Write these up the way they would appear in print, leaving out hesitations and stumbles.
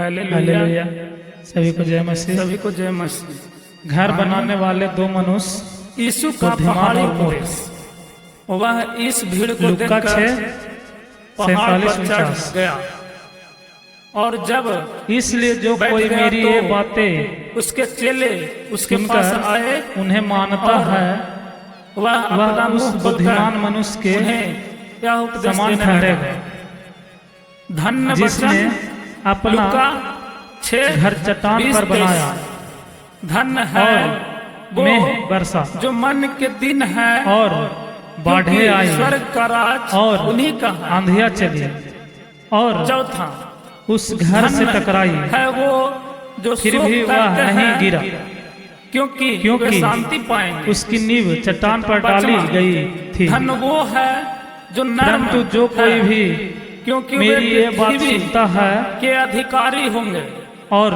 Hallelujah. सभी को जय मसीह। सभी को जय मसीह। घर बनाने वाले दो मनुष्य यीशु का पहाड़ी प्रवेश, वह इस भीड़ को लूका देखकर पहाड़ पर चढ़ गया और जब इसलिए जो बैठ कोई गया मेरी तो ये बातें उसके चेले उसके पास आए, उन्हें मानता और है वह अपना वह उस मुंह बुद्धिमान खोलकर मनुष्य के उन्हें यह उपदेश समान देने ठहरेगा लगा। धन्य जिसने वचन अपना लूका 6 घर चट्टान 20 पर बनाया धन्य है वो मेघ बरसा जो मन के दिन है और बाढ़े क्योंकि आई स्वर्ग का राज और उन्हीं का है। आंधियां चली और चौथा उस घर से टकराई, है वो जो फिर शोक भी वह करते नहीं हैं, गिरा क्योंकि वे शांति पाएंगे। उसकी नींव चट्टान पर डाली पांचवा, गई थी। धन्य वो है जो नर्म परंतु जो कोई है, भी क्योंकि मेरी ये बात पृथ्वी सुनता है के अधिकारी होंगे। और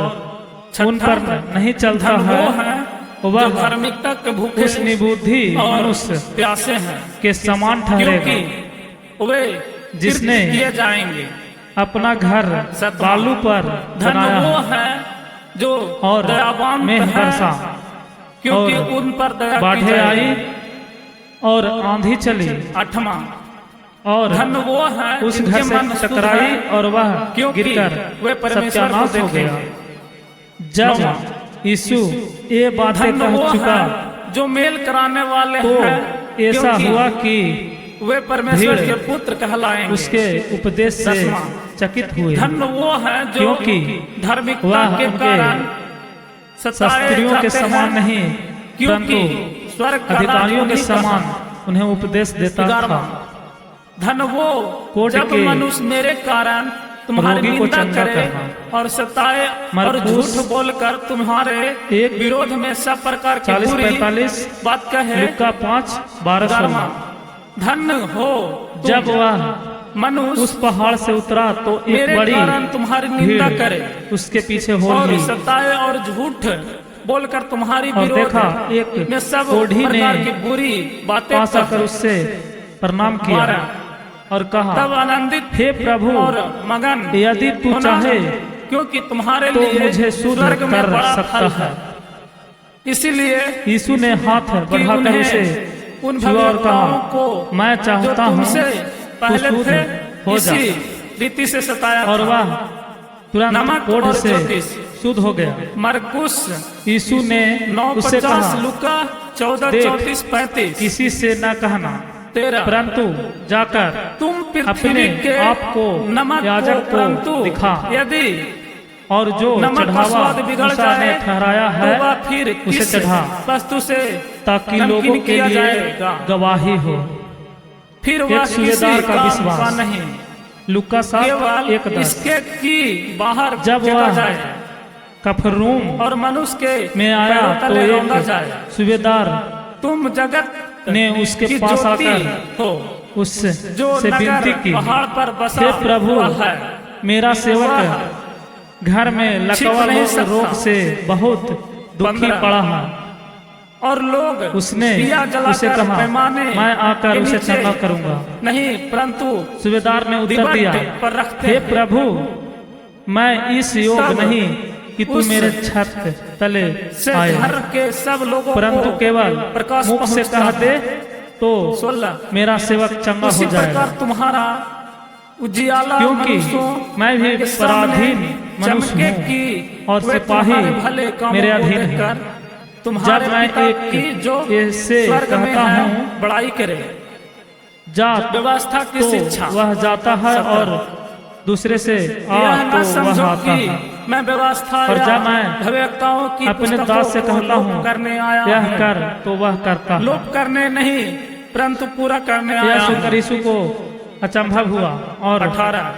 उन पर नहीं चलता धन्य है, वो है वह जो धार्मिकता के भूखे उस निबुद्धि और मनुष्य प्यासे हैं, के समान ठहरेगा क्योंकि वे जिसने तीर्थ किए जाएंगे। अपना घर बालू पर बनाया धन्य वो है है जो और दयावान मेघ है, बरसा क्योंकि और उन पर दया की बाढ़े आई जाएगी। और आंधी चली आठवां, और धन्य वो है उस जिनके घर से मन शुद्ध टकराई है, और वह क्योंकि गिरकर वे परमेश्वर को सत्यानाश हो गया। देखेंगे। जब यीशु ये बातें धन्य कह वो चुका है जो मेल कराने वाले तो हैं, ऐसा क्योंकि हुआ कि वे परमेश्वर भीड़ के पुत्र कहलाएंगे। उसके उपदेश से दसवां, चकित हुए, धन्य वो है जो क्योंकि धार्मिकता वह के उनके कारण सताए शास्त्रियों के जाते समान हैं, नहीं क्योंकि परंतु स्वर्ग का अधिकारियों राज के उन्हीं का समान है। उन्हें उपदेश देता था। 11वां, धन्य वो कोट जब के मनुष्य मेरे कारण तुम्हारी रोगी को निंदा चंगा करे करना। और सताए और मरकुस झूठ बोलकर तुम्हारे एक विरोध में सब प्रकार की 40-45 बुरी बात कहे। लूका 5:12 11वां, धन्य हो तुम जब वह मनुष्य उस पहाड़ से उतरा तो एक मेरे बड़ी कारण तुम्हारी निंदा भीड़ करे उसके पीछे हो और ली सताए और झूठ बोलकर तुम्हारी और विरोध देखा एक में सब कोढ़ी प्रकार ने की बुरी बातें पास आकर उससे प्रणाम किया 12, और कहा, तब आनंदित हे प्रभु, और मगन यदि तू होना, चाहे क्योंकि तुम्हारे तो लिए मुझे शुद्ध स्वर्ग में कर बड़ा सकता फल है। इसीलिए यीशु ने हाथ कि बढ़ाकर उन्हें उसे उन छुआ और भविष्यवक्ताओं कहा, को मैं चाहता जो हूँ तुमसे पहले तू शुद्ध थे हो जा। इसी रीति से सताया और था। वह तुरंत नमक कोढ़ और से ज्योतिष। शुद्ध हो गया। मरकुस यीशु ने उससे 9:50, कहा, लूका 14, देख, 34, 35, किसी से न कहना 13, परंतु जाकर तुम पृथ्वी अपने के आप को नमक याजक को को परंतु दिखा यदि और जो नमक का चढ़ावा स्वाद बिगड़ मूसा जाए ने ठहराया तो है वह फिर उसे किस चढ़ा, वस्तु से ताकि नमकीन लोगों के किया लिए जाएगा। गवाही हो। फिर एक वह सूबेदार किसी का काम विश्वास। का नहीं, लूका केवल 7:1-10। इसके की बाहर जब फेंका वह जाए कफरनहूम और मनुष्य के में आया पैरों तो तले रौंदा एक जाए। सूबेदार तुम जगत ने उसके की पास ज्योति आकर हो, उससे जो विनती नगर की, पहाड़ पर बसा हे प्रभु, हुआ है, मेरा वह सेवक घर में छिप लकवा नहीं सकता। रोग से बहुत दुखी 15, पड़ा है। और लोग उसने दिया उसे जलाकर कहा, पैमाने मैं आकर के उसे नीचे चंगा करूंगा। नहीं, परंतु सूबेदार ने उत्तर दीवार दिया, पर रखते हे हैं। प्रभु, मैं इस योग तब नहीं कि तू उस मेरे छत तले से आए, घर के सब लोगों परंतु को केवल प्रकाश मुख से पहुंचता कह दे है। तो 16, मेरा सेवक चंगा उसी हो जाएगा। प्रकार तुम्हारा उजियाला क्योंकि मनुष्यों मैं भी के सामने पराधीन मनुष्य चमके हूँ कि और वे सिपाही तुम्हारे भले कामों मेरे को अधीन हैं। देखकर तुम्हारे जब मैं पिता एक की जो ऐसे स्वर्ग में कहता है हूँ, बड़ाई करे। जा व्यवस्था की तो शिक्षा, वह जाता है और दूसरे से आ यह तो न वह समझो आता कि है। मैं व्यवस्था और या जब मैं भविष्यवक्ताओं की अपने पुस्तकों दास से को कहता लोप हूँ, करने आया यह हूँ। कर तो वह करता है। लोप करने नहीं, परंतु पूरा करने आया यह हूँ। सुनकर यीशु को अचंभव हुआ और 18,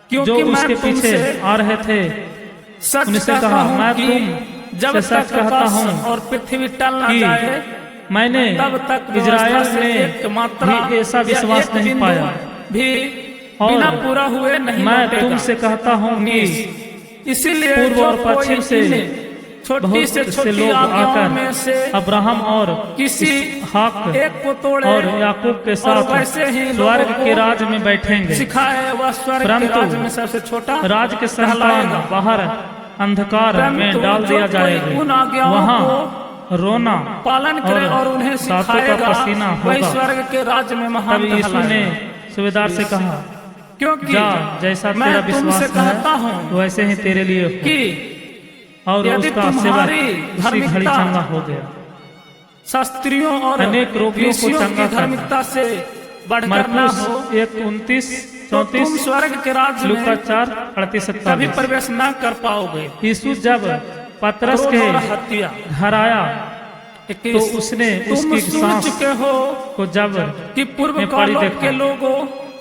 जो क्योंकि मैं उसके पीछे तुमसे आ रहे थे सच उनसे कहता कहा, हूँ मैं कि तुम जब से सच तक कहता आकाश हूँ और पृथ्वी टल न कि जाए मैंने तब तक इजराइल व्यवस्था से एक में मात्रा भी ऐसा या विश्वास एक नहीं बिंदु पाया। भी और बिना पूरा हुए नहीं मैं लौटेगा। तुमसे कहता हूँ कि इसीलिए पूर्व जो और पश्चिम कोई से इन्हें छोटी बहुत से से छोटी लोग आज्ञाओं में से आकर अब्राहम और किसी इसहाक एक को तोड़े और याकूब के और साथ वैसे ही स्वर्ग लोगों के को राज में बैठेंगे। सिखाए वह स्वर्ग के परंतु राज में सबसे छोटा राज के संतान कहलाएगा। बाहर अंधकार में परंतु डाल जो दिया कोई जाएगा, उन आज्ञाओं वहाँ रोना पालन करे और उन्हें दांतों का सिखाएगा पसीना वही होगा। स्वर्ग के राज्य में महान तब यीशु ने कहलाएगा। सूबेदार से कहा, क्योंकि जा, जैसा मैं तेरा तुमसे विश्वास कहता है हूँ वैसे ही तेरे लिए हो। कि और यदि उसका सेवक तुम्हारी उसी घड़ी धार्मिकता चंगा हो गया। शास्त्रियों और अनेक रोगियों को ऋषियों चंगा की धार्मिकता से बढ़कर न मरकुस हो 1:29, तो तुम 34, स्वर्ग के राज्य लूका में 4:38, कभी 47। प्रवेश न कर पाओगे। यीशु जब पतरस क्रोध के और हत्या घर आया तो 21, उसने तुम उसकी सुन सांस चुके हो को जब कि पूर्व में पड़ी कालों देखा, के लोगों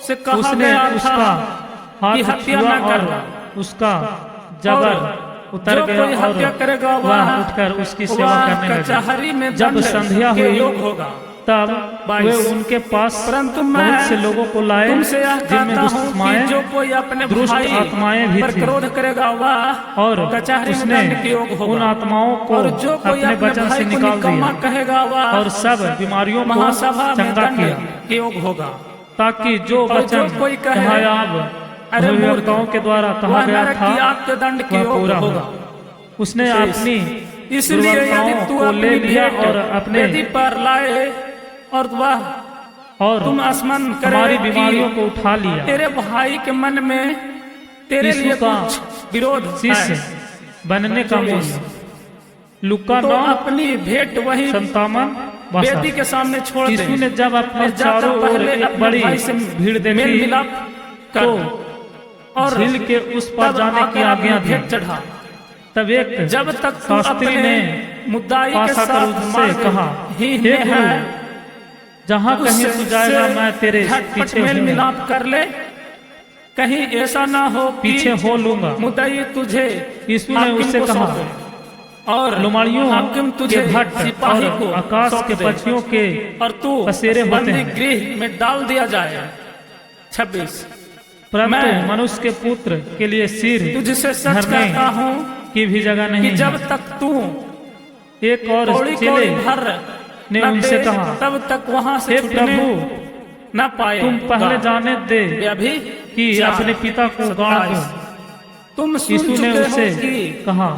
से कहा उसने गया उसका था हाथ कि हत्या छुआ न और करना। उसका जबर उतर जो गया कोई और हत्या करेगा वह उठकर उसकी सेवा करने कचहरी लगा। में जब दंड संध्या के हुई योग होगा। तब 22, वे उनके पास परंतु मैं बहुत से लोगों को लाए तुमसे यह जिनमें कहता दुष्ट हूँ आत्माएं कि जो कोई अपने दुष्ट भाई आत्माएं भी पर थी क्रोध करेगा वह और कचहरी में उसने दंड के योग होगा। उन आत्माओं को और जो कोई अपने वचन भाई से को निकाल निकम्मा दिया कहेगा वह और सब बीमारियों को महासभा में चंगा दंड किया, के योग होगा। ताकि जो और वचन जो कोई कहे, यहोयाब अरे मूर्ख, भविष्यवक्ताओं के द्वारा कहा वह गया नरक था की आग के दंड के वह योग पूरा होगा। होगा। उसने अपनी इसलिए यदि दुर्बलताओं तू को ले अपनी लिया भेंट और अपने वेदी पर लाए और वह और तुम स्मरण करे हमारी कि बीमारियों को उठा लिया। तेरे भाई के मन में तेरे यीशु लिए का कुछ विरोध शिष्य है बनने का मूल्य लुका तो 9 अपनी भेंट वही 57। वेदी के सामने छोड़ दे। यीशु ने जब अपने और जाकर चारों ओर पहले एक अपने बड़ी भाई से भीड़ मेल देखी मिलाप कर तो और झील के उस पार तब जाने की आकर आज्ञा अपनी दी। भेंट चढ़ा। तब एक जब तक तू शास्त्री अपने ने मुद्दाई के पास आकर साथ उससे मार्ग कहा, ही हे में है गुरु, जहाँ कहीं तू जाएगा मैं तेरे झटपट पीछे मेल हूँ, मिलाप कर ले, कहीं ऐसा ना हो कि पीछे हो लूंगा। मुद्दाई तुझे यीशु ने हाकिम उससे को कहा, सौंपे और लुमाड़ियों हाकिम के तुझे भट्ट सिपाही और को आकाश सौंप के दे पक्षियों के और तू पसेरे होते बंदी हैं। गृह में डाल दिया जाए। 26 परंतु मैं मनुष्य के पुत्र के लिए सिर तुझसे सच धरने कहता हूँ की भी जगह कि नहीं जब है। तक तू एक और कौड़ी चेले कौड़ी भर ने न उनसे दे, कहा, तब तक वहां से हे छूटने प्रभु, न पाए। तुम पहले जाने दे अभी कि अपने पिता को गाड़ दो। तुम सुन यीशु ने चुके हो उसे कि कहा,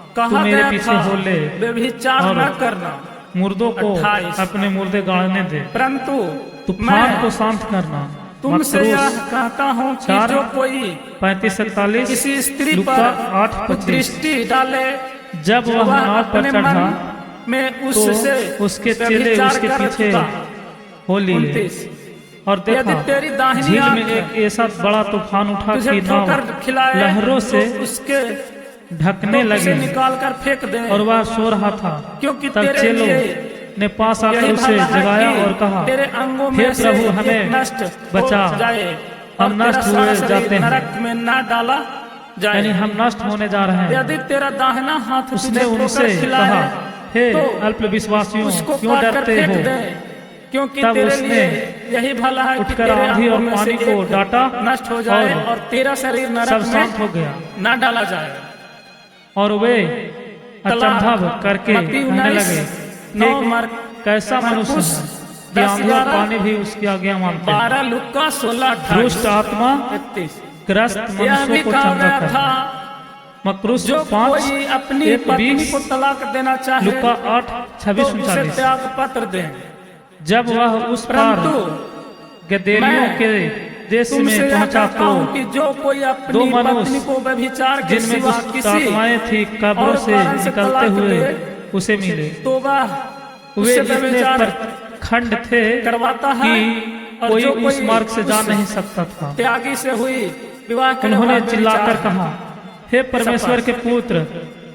तू कहा मेरे गया पीछे था हो ले व्यभिचार और न करना, मुर्दों को 28 अपने मुर्दे गाड़ने दे, परंतु तूफान मैं को शांत करना। तुमसे मकरूस यह कहता हूँ कि 4, जो कोई 35-47, किसी स्त्री लूका पर 8:25। दृष्टि डाले जब वह नाव पर अपने चढ़ा मन में उससे तो उसके चेले व्यभिचार उसके कर पीछे चुका। हो लिए 29 और यदि देखा तेरी दाहिनी झील में आंख एक ऐसा बड़ा तूफान उठा तुझे कि नाव ठोकर खिलाए लहरों से तो उसके ढकने से लगी निकाल कर फेंक दे, और वह सो रहा था। क्योंकि तब तेरे चेलों लिए ने पास आकर यही उसे भला है जगाया कि और कहा, तेरे अंगों हे में से प्रभु, एक हमें नष्ट बचा, हो जाए हम और नष्ट तेरा हुए सारा शरीर जाते हैं। नरक में न डाला जाए। यानी हम नष्ट होने जा रहे हैं। यदि तेरा दाहिना हाथ उसने तुझे उनसे ठोकर खिलाए कहा, हे तो अल्प विश्वासियों, उसको क्यों काट कर डरते फेंक हो? दे, क्योंकि तब तेरे उसने लिए यही भला है कि उठकर तेरे आंधी और अंगों में से पानी को एक डांटा नष्ट हो जाए और और तेरा शरीर सब नरक शांत हो में गया। न डाला जाए। और वे अचंभव करके मत्ती कहने 19, लगे, 9 मार्क कैसा मनुष्य मरकुस है कि आंधी और 10-11, पानी भी उसकी आज्ञा मानते हैं। 12 लुक्का 16 दुष्ट आत्मा 31 ग्रस्त यह मनुष्यों भी को कहा चंगा गया कर। था मकरूस जो 5, कोई अपनी 1, पत्नी 20, को तलाक देना चाहे लुका 8, तो 26, उसे 39। त्याग पत्र दे। जब वह उस पार परंतु गदेरियों मैं के देश तुमसे में यह पहुंचा कहता हूँ तो कि जो कोई दो अपनी मनुष्य पत्नी को व्यभिचार के जिनमें सिवा दुष्ट किसी आत्माएं थी कब्रों और से कारण से निकलते तलाक हुए दे, उसे मिले। तो वह वे उससे इतने व्यभिचार प्रखंड थे करवाता है कि और कोई जो उस मार्ग से जा उस नहीं सकता था। त्यागी से हुई विवाह के उन्होंने बाद चिल्लाकर व्यभिचार। कहा, हे परमेश्वर के पुत्र,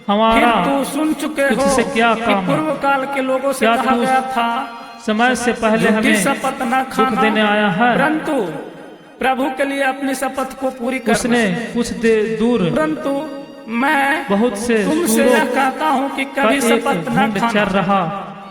हमारा फिर तू सुन चुके हो तुझसे क्या कि काम है? पूर्व काल के लोगों से क्या कहा तू गया था समय से पहले झूठी हमें शपथ न दुख खाना, देने आया है? परंतु प्रभु के लिए अपनी शपथ को पूरी कर। उसने कुछ दूर परंतु मैं बहुत से तुमसे सूरों यह कहता हूँ कि का कभी एक शपथ न झुंड चल खाना, रहा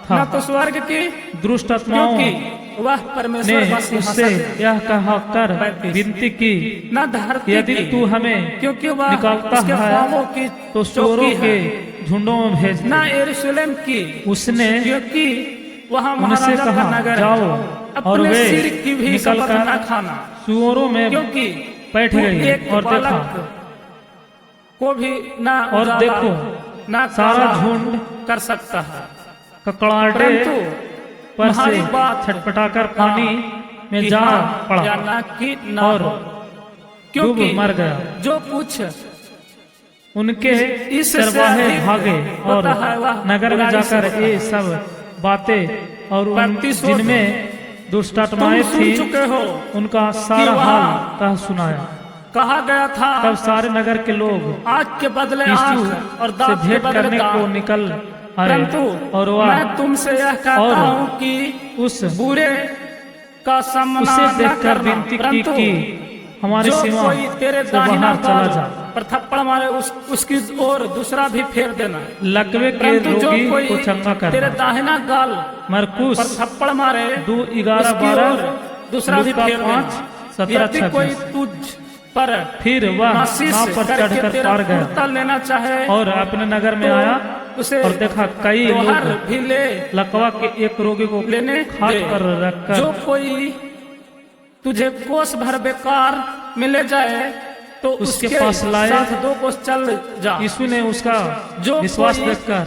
था। न तो स्वर्ग की, दुष्ट आत्माओं क्योंकि वह ने परमेश्वर का उससे सिंहासन यह कहा कर 35, विनती की, न धरती यदि की, तू हमें क्योंकि वह निकालता उसके है ख्वाबों की तो चोरों चौकी के है। झुंडों में भेज ना दिए। यरूशलेम की, उसने क्योंकि वहाँ उनसे महाराजा का कहा, नगर जाओ, है। और अपने वे सिर की भी शपथ निकलकर न खाना, सुअरों में क्योंकि बैठ तू गई एक और देखा, बालक को भी ना और उजाला, देखो, ना सारा काला झुंड कर सकता है, ककड़ाटे परंतु पर से तुम्हारी बात छटपटाकर पानी में कि जा हाँ पड़ा या ना कि ना और हो, डूब क्योंकि मर गया। जो कुछ उनके इससे चरवाहे अधिक भागे और होता है वह नगर में बुराई से जाकर होता ये है। सब बातें और उन प्रतिशोध जिनमें तुम दुष्टात्माएं सुन थी चुके हो, उनका सारा कि हाल वहाँ कह सुनाया। कहा गया था तब सारे नगर के लोग आँख के बदले यीशु आँख और से दांत के भेंट बदले करने को दांत। निकल आए परंतु और वह मैं तुमसे यह कहता और हूँ कि उस बुरे का सामना उसे न देखकर करना, विनती की परंतु कि हमारी जो सीमा कोई तेरे से दाहिना बाहर चला गाल जा। पर थप्पड़ मारे उसकी ओर दूसरा भी फेर देना। लकवे के परंतु जो रोगी कोई को चंगा तेरे करना। दाहिना गाल मरकुस पर थप्पड़ मारे 2:11-12 उसकी ओर दूसरा भी लूका फेर देना। 5:17-26। यदि कोई तुझ पर फिर वह नासिस नाव पर करके चढ़कर तेरा पार गया कुर्ता लेना चाहे और अपने नगर में तो आया उसे और देखा कई त्योहार लोग भी ले लकवा के एक रोगी को लेने खाट दे। पर रखकर जो कोई तुझे कोस भर बेकार मिले जाए तो उसके उसके पास लाए। साथ 2 कोस चल जा। यीशु ने उसका जो विश्वास कोई देखकर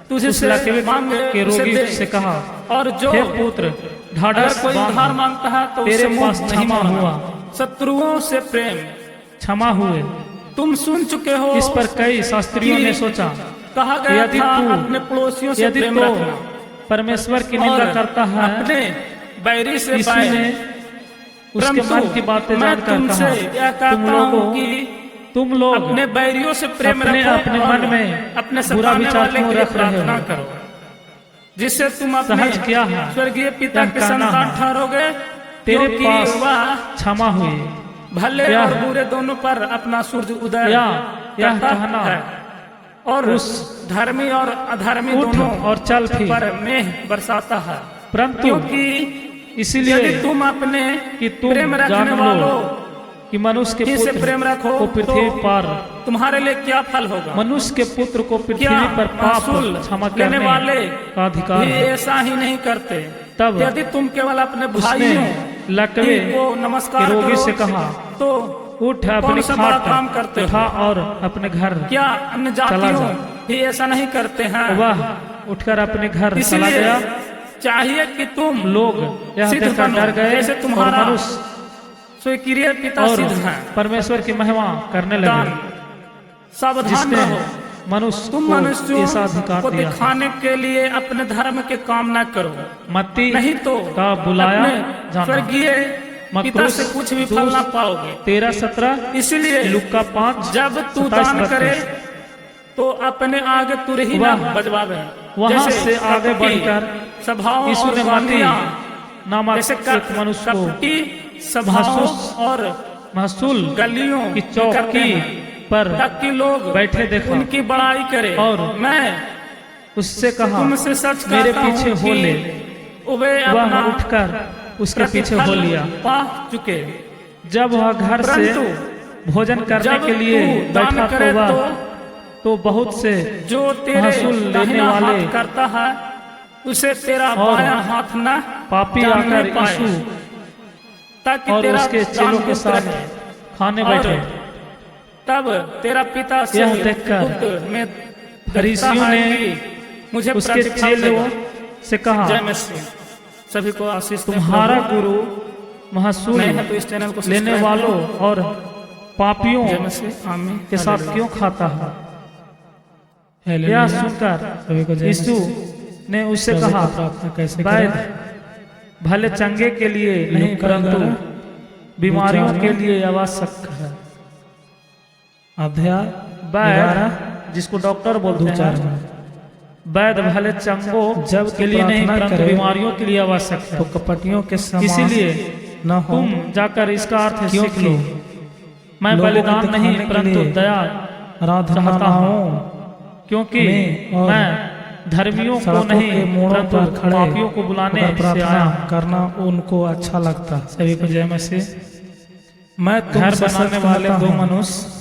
तुझे उस से लकवे मांगे के उसे रोगी दे। से कहा, और जो हे पुत्र, अगर ढाढ़स कोई उधार बांध, मांगता है तो तेरे उससे पास मुंह नहीं क्षमा मोड़ना। हुआ। शत्रुओं से प्रेम। क्षमा हुए। तुम सुन चुके हो इस पर कई शास्त्रियों कि ने सोचा, कहा गया यदि था तू अपने पड़ोसियों से यदि प्रेम तो रखना परमेश्वर की और निंदा करता है। अपने बैरी से यीशु बैर। ने उसके परंतु मन की बातें मैं जानकर तुमसे कहा, यह तुम कहता हूँ लोगों कि तुम लोग अपने बैरियों से प्रेम अपने रखो अपने और मन में अपने बुरा सताने विचार वाले क्यों के लिए रख रहे हो? प्रार्थना करो, जिससे तुम अपने सहज क्या है? स्वर्गीय पिता यह के कहना संतान है, ठहरोगे, तेरे क्योंकि पास वह क्षमा हुई। भले यह और बुरे दोनों पर अपना सूर्य उदय यह करता कहना है और उस धर्मी और अधर्मी उठ दोनों और चल फिर। पर मेघ बरसाता है। परंतु क्योंकि इसीलिए यदि तुम अपने कि तुम प्रेम जान रखने लो वालों कि मनुष्य के ही से पुत्र प्रेम रखो को पृथ्वी तो पर तुम्हारे लिए क्या फल होगा? मनुष्य के पुत्र को पृथ्वी क्या पर पाप महसूल क्षमा लेने करने वाले का अधिकार भी है। ऐसा ही नहीं करते? तब यदि तुम केवल अपने उसने भाइयों लकवे को नमस्कार के रोगी करो से कहा, तो उठ कौन अपनी सा बड़ा खाट काम करते उठा हो? और अपने घर क्या अन्य चला जातियों जा। भी ऐसा नहीं करते हैं? वह उठकर अपने घर चला इसलिए गया। चाहिए कि तुम लोग यह सिद्ध देखकर बनो, डर गए जैसे और तुम्हारा मनुष्य स्वीक्रिय पिता और सिद्ध है। परमेश्वर की महिमा करने दान लगे, सावधान जिसने रहो, मनुष्य तुम को मनुष्यों ऐसा अधिकार को दिया है। दिखाने के लिए अपने धर्म के काम न करो, मत्ती नहीं तो का बुलाया अपने जाना। स्वर्गीय पिता मकरूस से कुछ भी फल ना पाओगे। 13-17, इसलिए लुक्का 5, जब तू 27-32। दान करे तो अपने आगे तुरही ना बजवावे। वहां जैसे से आगे कपटी बढ़कर सभाओं यीशु और ने मत्ती वानियाँ, नामक जैसे एक मनुष्य को कपटी सभाओं महसूस और महसूल गलियों की करते चौकी हैं, पर ताकि लोग बैठे देखा उनकी बड़ाई करे। और मैं उससे कहा, तुमसे सच मेरे कहता पीछे हूँ हो ले। कि वे वह अपना उठकर उसके पीछे हो प्रतिफल लिया। पा चुके। जब वह घर से परंतु भोजन करने जब के लिए तू दान बैठा करे तो बहुत से जो तेरे महसूल लेने दाहिना वाले हाथ करता है उसे तेरा और बायां हाथ न पापी जानने आकर पाए, यीशु ताकि और तेरा उसके दान चेलों के गुप्त साथ रहे। खाने और बैठे। तब तेरा पिता से यह देखकर गुप्त में फरीसियों देखता है ने कि मुझे उसके प्रतिफल चेलों देगा। से कहा, जय मसीह। सभी को आशीष दे तुम्हारा प्रभु। गुरु महसूल नए हैं तो इस चैनल को लेने सब्सक्राइब वालों करो। और पापियों जय मसीह। आमीन। के साथ क्यों खाता है? यह सुनकर यीशु ने उससे कहा, वैद्य भले चंगे के लिए नहीं परंतु बीमारियों के लिए आवश्यक है। अध्याय वैद्य जिसको डॉक्टर बोलते हैं, वैद्य भले चंगों जब के लिए नहीं प्रार्थना परंतु करे, बीमारियों के लिए आवश्यक है। तो कपटियों के समान इसीलिए न हो, तुम जाकर इसका अर्थ सीख क्योंकि लो। मैं लोगों को बलिदान दिखाने नहीं के परंतु लिए दया आराधना चाहता न हूँ, हो, क्योंकि में और मैं धर्मियों को सड़कों नहीं के मोड़ों परंतु पर खड़े पापियों को बुलाने होकर से प्रार्थना आया। करना उनको अच्छा लगता। सभी को जय मसीह। मैं घर तुमसे बनाने सच वाले कहता दो हूँ, मनुष्य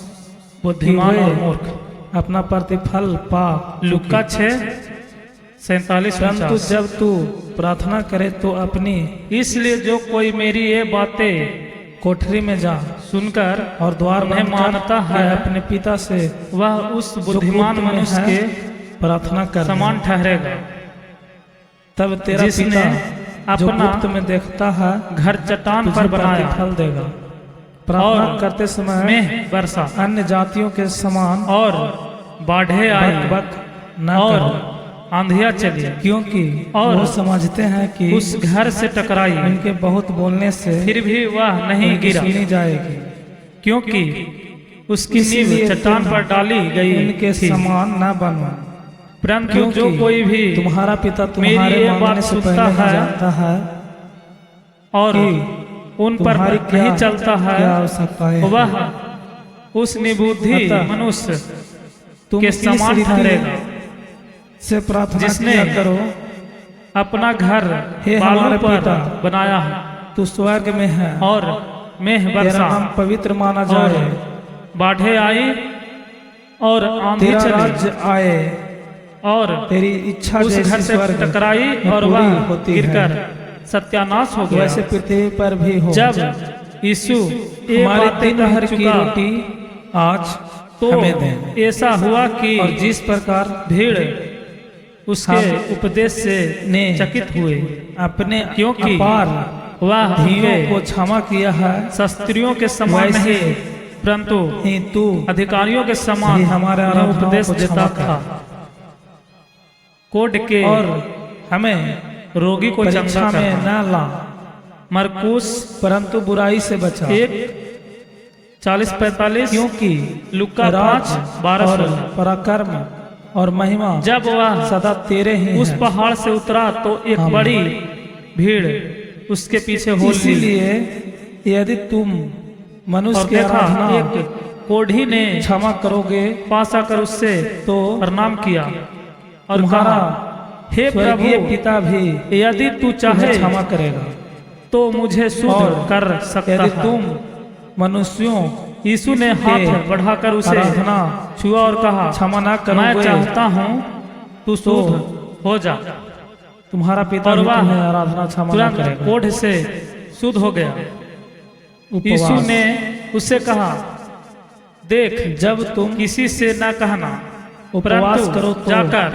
बुद्धिमान और मूर्ख अपना प्रतिफल पा। लुक्का 6:47। परंतु जब तू प्रार्थना करे तो अपनी इसलिए जो कोई मेरी ये बातें कोठरी में जा सुनकर और द्वार उन्हें बंद मानता कर है, अपने पिता से वह उस जो बुद्धिमान गुप्त में मनुष्य है, के प्रार्थना कर समान ठहरेगा, तब तेरा जिसने पिता जो अपना गुप्त में देखता है घर चट्टान तुझे पर बनाया प्रतिफल देगा। प्रार्थना और करते समय में वर्षा अन्य जातियों के समान और बाढ़े आई बक बक न और करो, आंधियां चली, क्योंकि और वो समझते हैं कि उस घर से टकराई, उनके बहुत बोलने से फिर भी वह नहीं उनकी गिरा, सुनी जाएगी, क्योंकि उसकी नींव इसीलिए चट्टान तुम पर डाली गई उनके थी। समान न बनो। परंतु क्योंकि जो कोई भी तुम्हारा पिता मेरी तुम्हारे ये मांगने बात से सुनता पहले ही है जानता है और कि उन पर तुम्हारी क्या नहीं चलता है, क्या आवश्यकताएं हैं। वह उस निबुद्धि अतः मनुष्य तुम के इस समान रीति ठहरेगा, से प्रार्थना जिसने किया करो, अपना घर हे बालू हमारे पर पिता, बनाया है तू स्वर्ग में है और मेह तेरा बरसा नाम पवित्र माना और जाए, बाढ़े आई और आंधी तेरा चली राज्य आए, और तेरी इच्छा उस घर जैसी से स्वर्ग टकराई में और पूरी वह होती गिरकर है, सत्यानाश हो गया। वैसे पृथ्वी पर भी हो। जब यीशु ये हमारी बातें दिन कह भर की चुका रोटी आज तो हमें दें। ऐसा हुआ कि और जिस प्रकार भीड़ उसके हम उपदेश से ने चकित हुए, अपने क्योंकि अपार वह धीयों उनके को क्षमा किया है, शास्त्रियों के समान वैसे नहीं परंतु ही तू अधिकारियों के समान भी हमारे उन्हें आराधनाओं उपदेश को देता क्षमा कर। था। कोड के और हमें रोगी को परीक्षा चंगा में करना। न ला, मरकुस परंतु बुराई से बचा। 1:40-45, क्योंकि लुक्का राज 5:12 और पराक्रम और महिमा जब वह सदा तेरे ही उस हैं। पहाड़ से उतरा तो एक आमीन। बड़ी भीड़ उसके पीछे हो ली इसीलिए यदि तुम और मनुष्य की देखा आराधना एक कोढ़ी ने क्षमा करोगे पास आकर उससे तो प्रणाम किया और तुम्हारा कहा, हे प्रभु, स्वर्गीय पिता भी यदि तू चाहे तुम्हें क्षमा करेगा। तो मुझे शुद्ध और कर सकता यदि है। तुम मनुष्यों यीशु ने के हाथ बढ़ाकर उसे आराधना छुआ और कहा, क्षमा न मैं करोगे चाहता हूँ तू शुद्ध हो जा। तुम्हारा पिता और भी वह तुम्हें आराधना क्षमा न तुरंत करेगा। कोढ़ से शुद्ध हो गया। यीशु उपवास। ने उससे कहा, देख, जब तुम किसी से न कहना, उपवास परंतु करो तो जाकर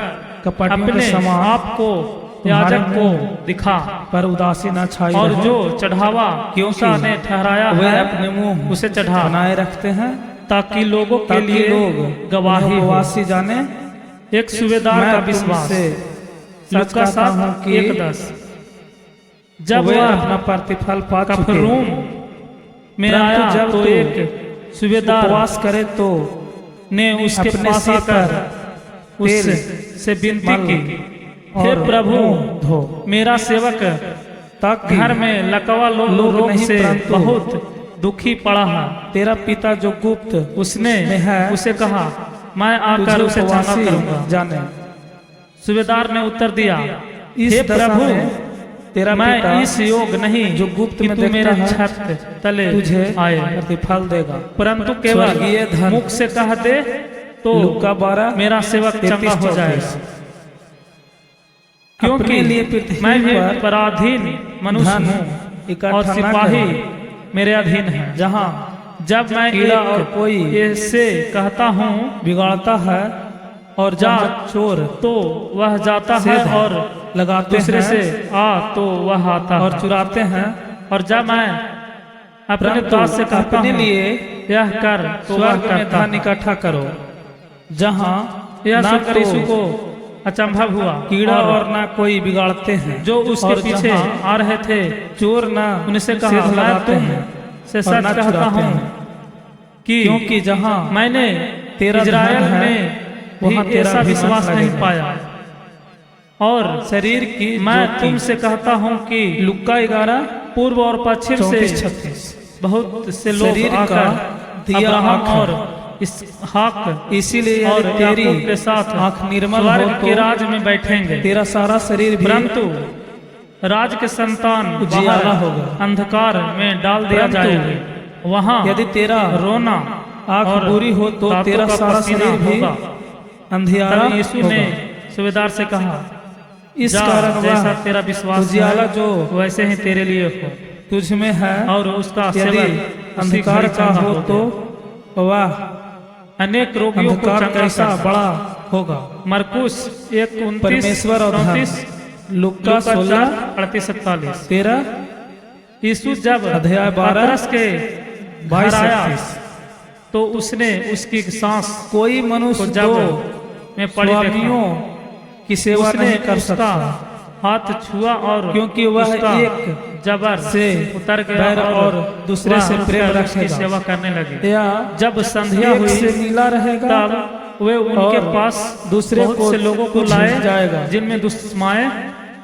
कपटियों के अपने समान आप को तुम्हारे याजक को मुंह दिखा पर उदासी न छाई और रहे, जो चढ़ावा क्योंकि मूसा ने ठहराया वे है अपने मुंह उसे चढ़ा, बनाए रखते हैं ताकि लोगों के ताकि लिए लोग गवाही हो। उपवासी जाने। एक सूबेदार मैं का विश्वास। तुमसे सच लूका कहता हूँ कि 7:10, जब वे वह अपना प्रतिफल पा चुके। कफरनहूम में परंतु आया जब तो तू एक सूबेदार उपवास करे तो ने उसके अपने पास सिर आकर पर उससे विनती मल की, हे और प्रभु, मुंह धो, मेरा सेवक ताकि घर में लकवा लोग रोग नहीं से परंतु बहुत दुखी पड़ा है। तेरा पिता जो गुप्त उसने में है, उसे कहा, मैं आकर तुझे उसे चंगा उपवासी करूंगा। जाने। सूबेदार ने उत्तर दिया, इस हे दशा प्रभु, में तेरा मैं पिता इस योग नहीं जो गुप्त कि में तू देखता मेरे है, छत तले तुझे आए, प्रतिफल देगा। परंतु केवल स्वर्गीय धन। मुख से कह दे तो लूका 12 मेरा सेवक चंगा हो 33-34। जाएगा। क्योंकि अपने लिए पृथ्वी मैं भी पर पराधीन मनुष्य धन हूँ इकट्ठा और न सिपाही करो। मेरे अधीन है। जहाँ जब मैं कीड़ा और एक कोई ऐसे कहता हूँ बिगाड़ता है और जा, जहाँ चोर तो वह जाता है सेध और लगाते दूसरे हैं से आ तो वह आता और है। चुराते हैं, और जब मैं अपने परंतु दास से कहता अपने हूँ लिए यह कर तो वह स्वर्ग में करता धन है। इकट्ठा करो, जहाँ यह ना सुनकर तो यीशु को अचंभव हुआ कीड़ा और ना कोई बिगाड़ते हैं, जो उसके और पीछे जहाँ आ रहे थे चोर ना उनसे कहा, सेध मैं लगाते तुम हैं से और सच ना कहता चुराते हूँ हैं, कि क्योंकि जहाँ मैंने तेरा इजराइल धन है, में भी वहाँ तेरा ऐसा भी मन विश्वास नहीं लगेगा। पाया। और शरीर की मैं ज्योति। तुमसे कहता हूँ कि लुक्का 11 पूर्व और पश्चिम से 34-36। बहुत से लोग शरीर का आकर दिया अब्राहम आँख है। और इसहाक इसीलिए और यदि तेरी याकूब के साथ आँख निर्मल हो स्वर्ग के तो राज में बैठेंगे, तेरा सारा शरीर भी परंतु राज के संतान उजियाला बाहर होगा। अंधकार में डाल दिया परंतु जाएगा। वहाँ यदि तेरा रोना आंख और बुरी हो तो दांतों तेरा का सारा पसीना शरीर भी होगा। अंधियारा तब यीशु ने होगा। सूबेदार से कहा, इस जा, कारण जैसा वह तेरा विश्वास उजियाला है, जो वैसे ही तेरे लिए हो। तुझ में है और उसका यदि सेवन अंधकार का हो तो वह अनेक रोगियों को अंधकार चंगा कैसा करता। बड़ा होगा। मरकुस 1:29, परमेश्वर और धर्म। 34, लुका 16 38-47। 13 यीशु जब अध्याय 12 पतरस के 22 घर आया 31। तो उसने उसकी सांस कोई को मनुष्य जब दो में पड़ी स्वामियों देखा, की सेवा उसने नहीं कर उसका सकता, हाथ छुआ और क्योंकि वह उसका एक जबर से उतर बैर गया और दूसरे वह से प्रेम उठकर उसकी रखेगा। सेवा करने लगे। या जब संध्या एक हुई से मिला रहेगा तब वे उनके और पास दूसरे बहुत को से लोगों को कुछ लाए जाएगा। जिनमें दुष्माएं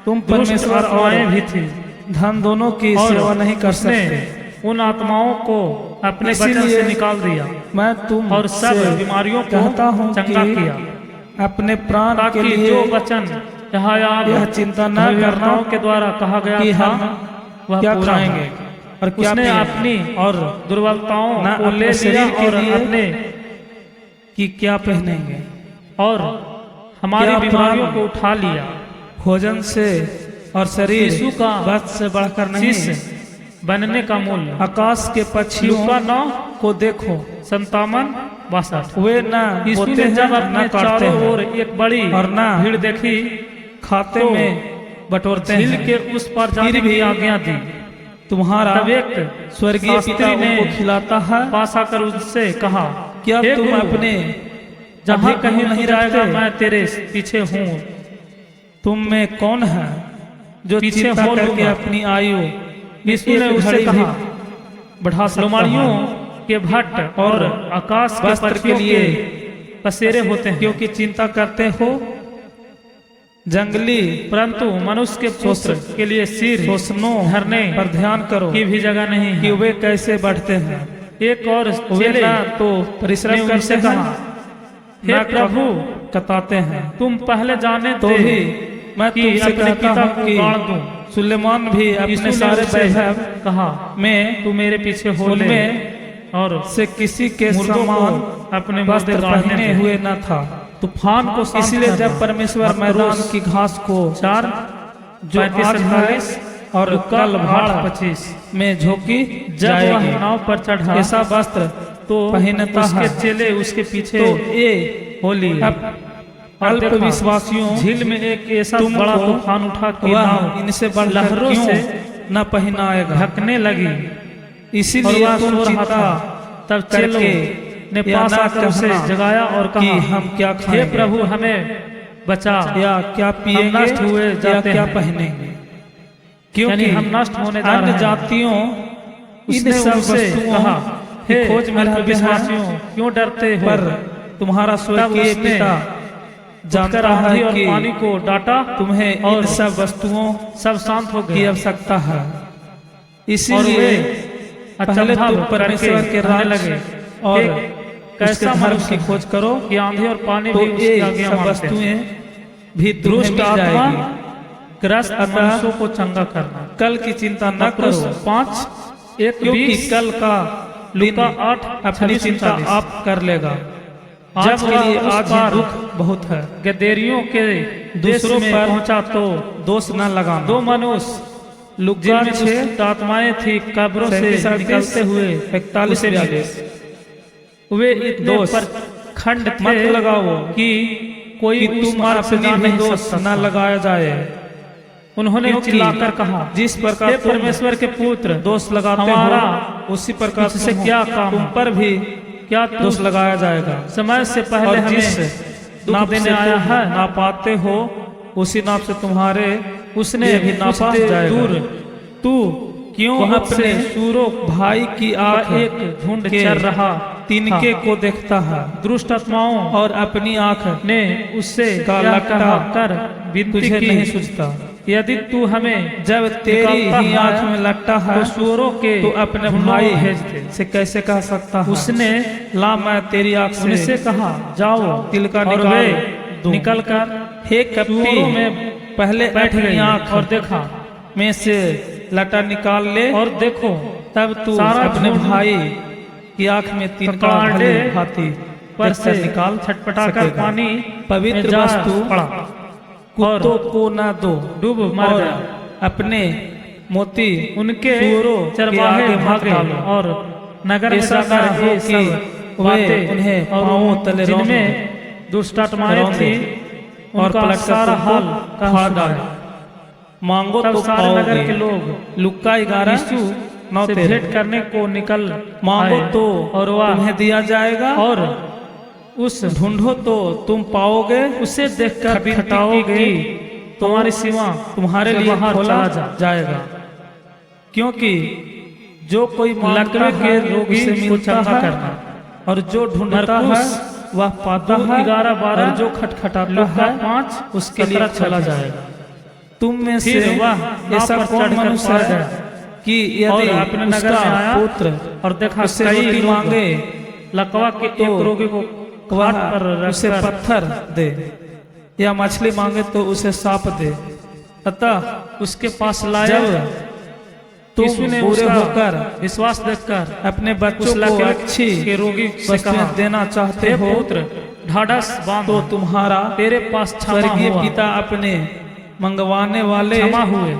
तुम दुष्ट परमेश्वर आत्माएं और भी थी धन दोनों की और सेवा नहीं कर उसने सकते। उन आत्माओं को अपने वचन इसीलिए से निकाल दिया मैं तुम और सब से बीमारियों को कहता हूँ चंगा कि किया, अपने प्राण के ताकि लिए जो वचन यहोयाब यह चिंता न भविष्यवक्ताओं करना के द्वारा कहा गया कि था हम वह क्या पूरा खाएंगे हुआ। और क्या उसने पिएंगे अपनी और दुर्बलताओं न को अपने ले लिया शरीर के और लिए अपने कि क्या पहनेंगे और हमारी क्या बीमारियों प्राण को उठा लिया। भोजन से और शरीर यीशु का वस्त्र से बढ़कर नहीं। शिष्य बनने का मूल्य। आकाश के पक्षियों लूका 9 को देखो, 57-62। वे न यीशु बोते ने जब हैं अपने न काटते चारों ओर हैं एक बड़ी और न भीड़ देखी खाते तो में बटोरते झील हैं। के उस पर जाने फिर की भी आज्ञा दी। तुम्हारा तब एक स्वर्गीय पिता शास्त्री ने उनको खिलाता है। पास आकर उससे कहा, क्या हे तुम गुरु, अपने जहाँ अभी कहीं नहीं जाएगा रखते? मैं तेरे पीछे हूँ। तुम में कौन है जो पीछे चिंता हो करके लूँगा। अपनी आयु यीशु ने एक उससे घड़ी कहा, भी बढ़ा सकता लोमड़ियों है? के भट्ट और आकाश के वस्त्र के पक्षियों लिए के पसेरे होते हैं, क्योंकि चिंता करते हो। जंगली परंतु मनुष्य के पुत्र के लिए सिर शोषणों धरने पर ध्यान करो की भी जगह नहीं कि है। वे कैसे बढ़ते हैं। एक और वे चेले ना तो परिश्रम ने करते उनसे हैं, कहा, हे न प्रभु, कताते हैं। तुम पहले जाने तो थे भी मैं कि तुमसे अपने कहता पिता हूँ को कि गाड़ दूं। सुलेमान भी यीशु अपने ने सारे उससे वैभव कहा, में तू मेरे पीछे हो ले उनमें और से किसी के मुर्दों को समान अपने वस्त्र मुर्दे गाड़ने पहने दे। हुए न था। तूफान को शांत इसलिए कर जब दो। परमेश्वर मैदान की घास को 4 जो आज है और कल भाड़ 25 में झोंकी जब वह जाएगी, नाव पर चढ़ा ऐसा वस्त्र तो पहनता उसके है। चेले उसके पीछे तो ये हो लिए। और अल्प देखा, विश्वासियों, झील में एक ऐसा तुमको बड़ा तूफान उठा कि वह नाव इनसे बढ़कर लहरों क्यों से न पहनाएगा। ढकने लगी। और इसीलिए वह तुम सो रहा था। चिंता तब चेलों करके ने या पास न आकर उसे कहना जगाया और कि कहा, हम क्या हे खाएंगे प्रभु, हमें बचा, या क्या पिएंगे नष्ट हुए या जाते क्या हैं। पहनेंगे, यानी क्योंकि हम नष्ट होने जा रहे अन्य हैं। जातियों उसने इन सब उनसे वस्तुओं कहा, की हे खोज में रहते विश्वासियों, हैं, क्यों डरते हो? पर तुम्हारा तब स्वर्गीय उसने पिता जानकर जानता आंधी है और कि पानी को डांटा तुम्हें और इन सब वस्तुओं सब शांत हो की गए। आवश्यकता है। और इसीलिए वे पहले अचंभा तुम परमेश्वर करके के कहने राज लगे, और "हे, उसके कैसा धर्म मनुष्य की खोज करो कि आंधी और पानी तो भी उसकी ये आज्ञा सब मानते हैं। वस्तुएं भी तुम्हें दुष्ट मिल आत्मा जाएगी। ग्रस्त अतः मनुष्यों को चंगा करना। कल की चिंता न पत्रुस करो, 5:1-20, क्योंकि कल का लूका दिन 8 अपनी चिंता 46। आप कर लेगा। आज आज के लिए उस आज ही पार दुख बहुत है। गदेरियों के देश दूसरों में पर पहुंचा तो दोष न लगाना। 2 मनुष्य लुका जिनमें 6 दुष्ट आत्माएं थी कब्रों से 37, निकलते हुए 41, उसे मिले। 42। वे इतने दोष पर खंड थे मत लगाओ कि कोई कि उस तुम मार्ग से अपना जा भी नहीं दोष सकता न था। लगाया जाए। उन्होंने क्योंकि चिल्लाकर कहा, जिस प्रकार हे तुम परमेश्वर के पुत्र, दोष लगाते हमारा हो उसी प्रकार तुझसे तुम क्या काम तुम है? पर भी क्या तू दोष लगाया जाएगा। समय से पहले और हमें जिस दुख नाप देने से आया तुम है? ना पाते हो उसी नाप से तुम्हारे उसने ये भी कुछ नापा देर जाएगा। दूर तू क्यों वहाँ अपने से सूरों भाई की आंख का एक झुंड के चल रहा तिनके था। को देखता है दुष्ट आत्माओं और अपनी आंख ने उससे का क्या लट्टा कहा कर विनती तुझे की, नहीं सूझता। यदि तू हमें जब तेरी निकालता ही है, आंख में लट्टा है तो सूरों के तो अपने झुंडों भाई को भेज दे। से कैसे कह सकता है उसने ला मैं तेरी आंख उनसे से कहा, जाओ। तिल का और निकाल वे दूं। निकलकर हे सूरों कपटी में पहले बैठ अपनी गई आंख और देखा, में से लटा निकाल ले, और देखो तब तू सारा अपने झुंड भाई कि आंख में तीन का कांटे हाथी पर से निकाल छटपटाकर पानी पवित्र जा वस्तु पड़ा कुत्तों को न दो, डूब मर और गया। अपने मोती उनके सूअरों चरवाहे के आगे मत भागे डालो। और नगर में ऐसा जाकर न हो ये कि सब वे बातें उन्हें और पांवों तले जिनमें दुष्टात्माएं रौंदे थी और उनका पलट कर सारा तुमको हाल फाड़ कहा डाले। मांगो तब तो सारे नगर के पाओगे। लोग लुक्का 11 यीशु 9 से 13। भेंट करने को निकल मांगो आए तो और वह तुम्हें दिया जाएगा, और उस ढूंढो तो तुम पाओगे, उसे देखकर खटखटाओगे खटाओगे तुम्हारी सीमा तुम्हारे से लिए बाहर खोला चला जाएगा। क्योंकि जो कोई मांगता लकवे के है रोगी उसे को मिलता चंगा है, करना। और जो ढूंढता है मरकुस वह पाता है, 11-12 और जो खटखटाता लूका है 5 उसके लिए चला जाएगा। तुम में से फिर वह नाव ऐसा पर कौन चढ़कर मनुष्य पार है गया कि और यदि अपने नगर उसका में आया पुत्र और देखा उससे कई रोटी लोग मांगे लकवा के तो एक रोगी को वह खाट पर उसे रखकर पत्थर दे, या मछली मांगे तो उसे सांप दे। अतः उसके पास लाया जब तुम यीशु ने बुरे उसका होकर विश्वास देखकर अपने बच्चों उस को लकवे अच्छी के रोगी से वस्तुएं कहा, देना चाहते हे हो पुत्र ढाढ़स बांध तो तुम्हारा तेरे पास क्षमा स्वर्गीय हुआ। पिता अपने मंगवाने वाले क्षमा हुए।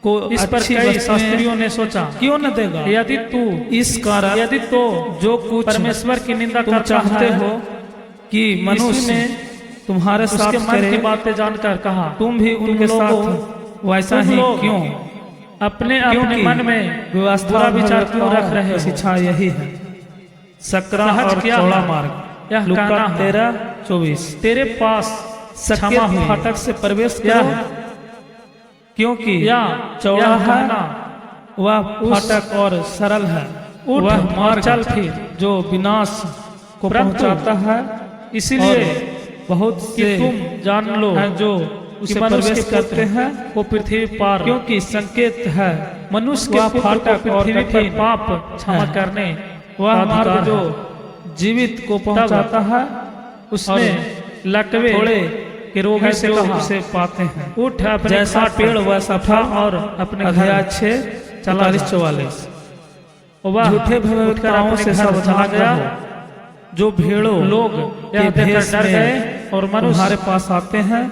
को इस पर अच्छी कई वस्तुएं शास्त्रियों ने सोचा क्यों न देगा? यदि तू इस कारण यदि तो जो कुछ परमेश्वर की निंदा तुम करता चाहते है, हो कि यीशु मनुष्य ने तुम्हारे साथ उसके मन की करे, बातें जानकर कहा, तुम भी उनके साथ वैसा तुम ही लोग क्यों? अपने अपने क्योंकि मन में व्यवस्था बुरा विचार क्यों रख रहे हो? शिक्षा यही है, सकरा सहज और क्या चौड़ा है? मार्ग। यह लूका कहना है, 13:24। तेरे पास क्षमा सत्य हुई। फाटक से प्रवेश या करो, क्योंकि या चौड़ा यह है कहना, वह फाटक और सरल है, उठ वह और मार्ग चल फिर। जो विनाश को परंतु पहुंचाता है, इसलिए और बहुत कि से तुम जान लो हैं जो कि उसे मनुष्य प्रवेश के करते पुत्र हैं, को पृथ्वी पार क्योंकि संकेत है मनुष्य के वह पुत्र को फाटक और पृथ्वी पर कठिन पाप क्षमा है। करने वह का मार्ग अधिकार जो है। जीवित को पहुंचाता है, उसने लकवे थोड़े के रोगी से जो कहा, उसे पाते हैं। उठ अपने जैसा खाट पेड़ पर वैसा उठा फल। और अपने अध्याय घर 6 चला जा। 44। वह झूठे उठकर भविष्यवक्ताओं अपने से घर चला सावधान गया। रहो, जो भेड़ों लोग के यह देखकर भेष डर में गए और मनुष्य तुम्हारे पास आते हैं,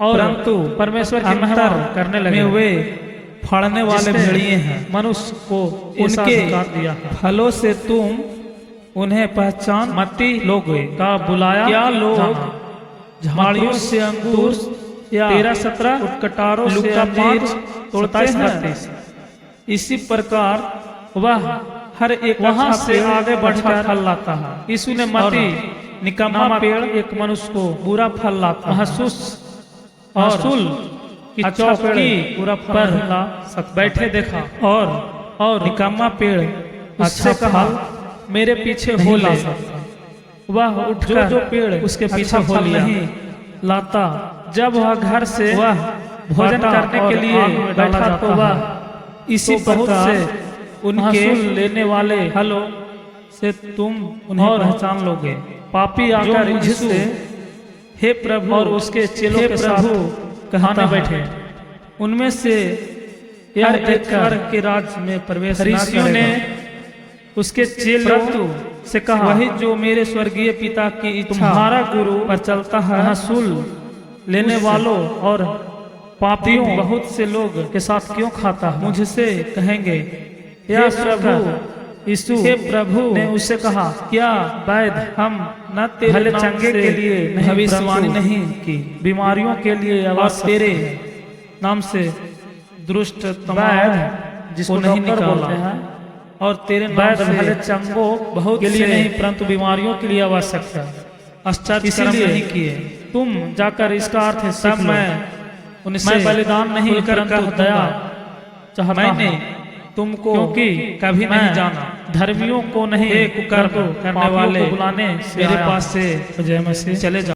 और परंतु परमेश्वर की महिमा अंतर करने में लगे। वे फाड़ने वाले जिसने भेड़िए हैं। मनुष्य को ऐसा उनके अधिकार दिया है। फलों से तुम उन्हें पहचान मत्ती लोगे। का बुलाया क्या लोग जहाँ झाड़ियों से अंगूर या 13-17 उटकटारों से लूका अंजीर 5 तोड़ते 27-32। हैं, इसी प्रकार वह हर एक वहां अच्छा से पेड़ आगे अच्छा बढ़कर फल लाता है, यीशु ने और मत्ती निकम्मा नामक पेड़ एक मनुष्य को बुरा फल लाता है। महसूस और महसूल की अच्छा पेड़ चौकी बुरा फल पर नहीं ला सकता। बैठे देखा और निकम्मा पेड़ उससे अच्छा कहा, फल मेरे पीछे नहीं हो ला ले। सकता। वह उठकर जो पेड़ उसके अच्छा पीछे हो फल लिया। नहीं लाता, जब वह घर से वह भोजन बाटा करने और के लिए आग में डाला बैठा जाता तो वह है। इसी तो बहुत प्रकार से उनके महसूल लेने वाले फलों से तुम उन्हें और पहचान लोगे। पापी जो आकर यीशु मुझसे हे प्रभु और उसके चेलों हे के प्रभु साथ कहता खाने है, बैठे। उनमें से यह हर एक देखकर स्वर्ग के राज्य में प्रवेश न फरीसियों ने करेगा। उसके चेलों परंतु से कहा, वही जो मेरे स्वर्गीय पिता की इच्छा तुम्हारा गुरु पर चलता है, महसूल लेने वालों और पापियों बहुत से लोग के साथ क्यों खाता है? मुझसे कहेंगे यह हे प्रभु यीशु हे प्रभु ने उससे कहा, क्या वैद्य हम न तेरे भले नाम चंगे से के लिए नहीं, भविष्यवाणी परंतु नहीं की, बीमारियों के लिए और आवश्यक तेरे है। नाम से दुष्ट वैद्य जिसको नहीं डॉक्टर बोलते निकाला, हैं, और तेरे नाम वैद्य से भले चंगों बहुत के लिए से नहीं परंतु बीमारियों के लिए आवश्यक है। आश्चर्य इसीलिए नहीं किए। तुम जाकर इसका अर्थ सीख तब लो। उनसे मैं बलिदान नहीं खुलकर परंतु कह दया दूंगा, चाहता मैंने हूं। तुमको क्योंकि कभी मैं नहीं जाना। धर्मियों को नहीं हे कुकर्म परंतु करने पापियों वाले को बुलाने से मेरे आया पास हूं। से जय मसीह। चले जाओ।